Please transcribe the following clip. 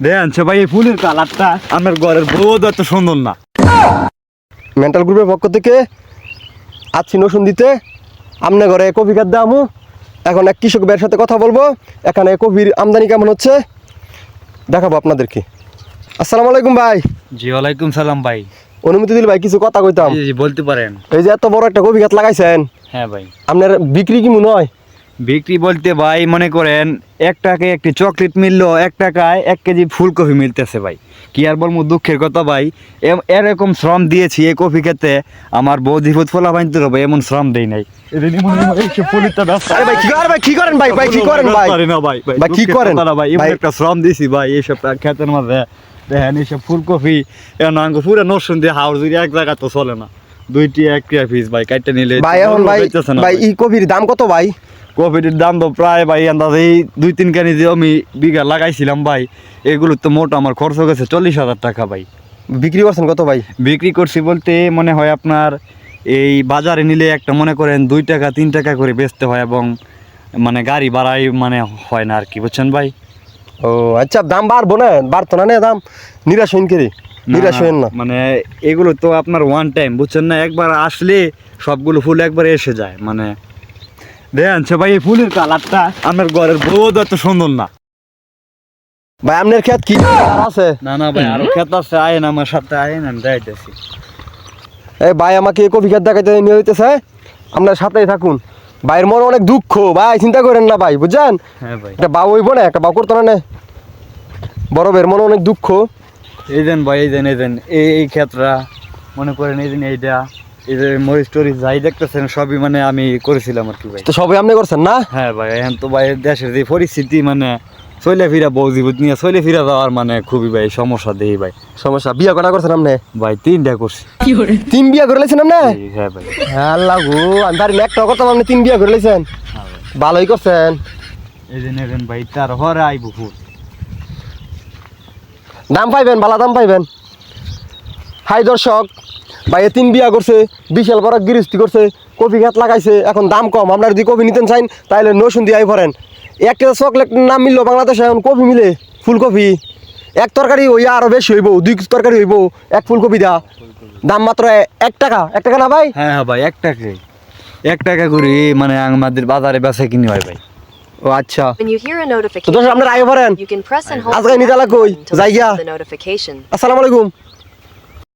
দেখছে ভাই এই ফুলের কালারটা আমার ঘরের বউ এত সুন্দর না। মেন্টাল গ্রুপের পক্ষ থেকে আছি নসুন দিতে আমনে ঘরে কফি খাদ্য আমু। এখন এক কৃষক ভাইয়ের সাথে কথা বলবো, এখানে কফির আমদানি কেমন হচ্ছে দেখাবো আপনাদেরকে। আসসালামু আলাইকুম ভাই। জি ওয়ালাইকুম সালাম ভাই। অনুমতি দিলে ভাই কিছু কথা কইতাম। জি বলতে পারেন। এই যে এত বড় একটা কফি গাছ লাগাইছেন, হ্যাঁ ভাই। আপনার বিক্রি কি মনে হয়? বিক্রি বলতে ভাই মনে করেন 1 টাকায় একটি চকলেট মিললো, 1 টাকায় 1 কেজি ফুলকপি মিলতেছে ভাই। কি আর বলবো, দুঃখের কথা ভাই। এরকম শ্রম দিয়েছি এই কফি খেতে, আমার বৌদি ফুট ফোলা বানতে হবে এমন শ্রম দেই নাই। আরে ভাই কি করেন ভাই? ভাই কি করেন ভাই? ভাই কি করেন ভাই? একটা শ্রম দিছি ভাই এইসব খেতের মাঝে। দেখেন এইসব ফুলকপি পুরো নরসুন দিয়ে হাওড় যদি এক জায়গা তো চলে না, 2টি 1 টাকা পিস ভাই কাটতে নিলে ভাই। এখন ভাই এই কফির দাম কত ভাই? কফির দাম তো প্রায় ভাই আন্দাজে 2-3 কেজি যে আমি বিঘা লাগাইছিলাম ভাই, এগুলো তো মোট আমার খরচ গেছে 40,000 টাকা ভাই। বিক্রি করছেন কত ভাই? বিক্রি করছি বলতে মনে হয় আপনার এই বাজারে নিলে একটা মনে করেন 2 টাকা 3 টাকা করে বেচতে হয়, এবং মানে গাড়ি ভাড়াই মানে হয় না আর কি, বুঝছেন ভাই। ও আচ্ছা, দাম বাড়বো না? বাড়তো না দাম? নিরাশ হইন করে নিরাশ হইন না। মানে এগুলো তো আপনার ওয়ান টাইম, বুঝছেন না, একবার আসলে সবগুলো ফুল একবার এসে যায়। মানে দেখছে ভাই এই ফুলের কালারটা আমার ঘরের বউ এত সুন্দর না। ভাই আপনার ক্ষেত কি আর আছে? না না ভাই আরো ক্ষেত আছে, আয়েন আমার সাথে আয়েন, আমি যাইতেছি। এই ভাই আমাকে কফি ক্ষেত দেখাইতে নিয়ে হইতেছে, আপনার সাথেই থাকুন। ভাইয়ের মনে অনেক দুঃখ ভাই, চিন্তা করেন না ভাই, বুঝছেন। হ্যাঁ ভাই। একটা বাউ হইব না, একটা বাউ করতো না। বড় ভাইয়ের মনে অনেক দুঃখ। এই দেন ভাই, এই দেন এই ক্ষেতটা মনে করেন, এই দিন এইটা, এই যে মরিচ টরিচ যাই দেখতেছেন সবই মানে আমি করেছিলাম আর কি ভাই। তো সবাই আপনি করছেন না? হ্যাঁ ভাই, এখন তো ভাই দেশের যে পরিস্থিতি, মানে চলে ফিরা বউ জীবন নিয়ে চলে ফিরা যাওয়ার মানে খুবই ভাই সমস্যা দেই ভাই। সমস্যা? বিয়া কটা করছেন আপনি? ভাই 3টা করছি। 3 বিয়া করে লেছেন আপনি? হ্যাঁ ভাই। আল্লাহ গো, আমি তার একটা করতাম, আপনি 3 বিয়া করে লেছেন। ভালোই করছেন। এই যে নেবেন ভাই, তার হরে আইব ফুল। দাম পাইবেন, ভালো দাম পাইবেন। হাই দর্শক, ভাই 3 বিয়া করছে, বিশাল বড় গৃহস্থী করছে, কফি ক্ষেত লাগাইছে, এখন দাম কম। আপনারা যদি কফি নিতেন চাইন তাহলে নসুন দিয়ে আই পড়েন। একটা চকলেট নাম মিললো বাংলাদেশে, এখন কফি মিলে ফুলকপি। এক তরকারি হইয়া আরো বেশি হইব, 2 তরকারি হইব এক ফুলকপি দা। দাম মাত্র 1 টাকা। 1 টাকা না ভাই? হ্যাঁ হ্যাঁ ভাই, 1 টাকা করে মানে আমাদের বাজারে বেচা কিনি হয় ভাই। ও আচ্ছা, When you hear a তো notification, দর্শক আপনারা আই পড়েন। you can press and hold আজকে the নিতালা back কই button to যাই listen গিয়া। to the notification. আসসালামু আলাইকুম।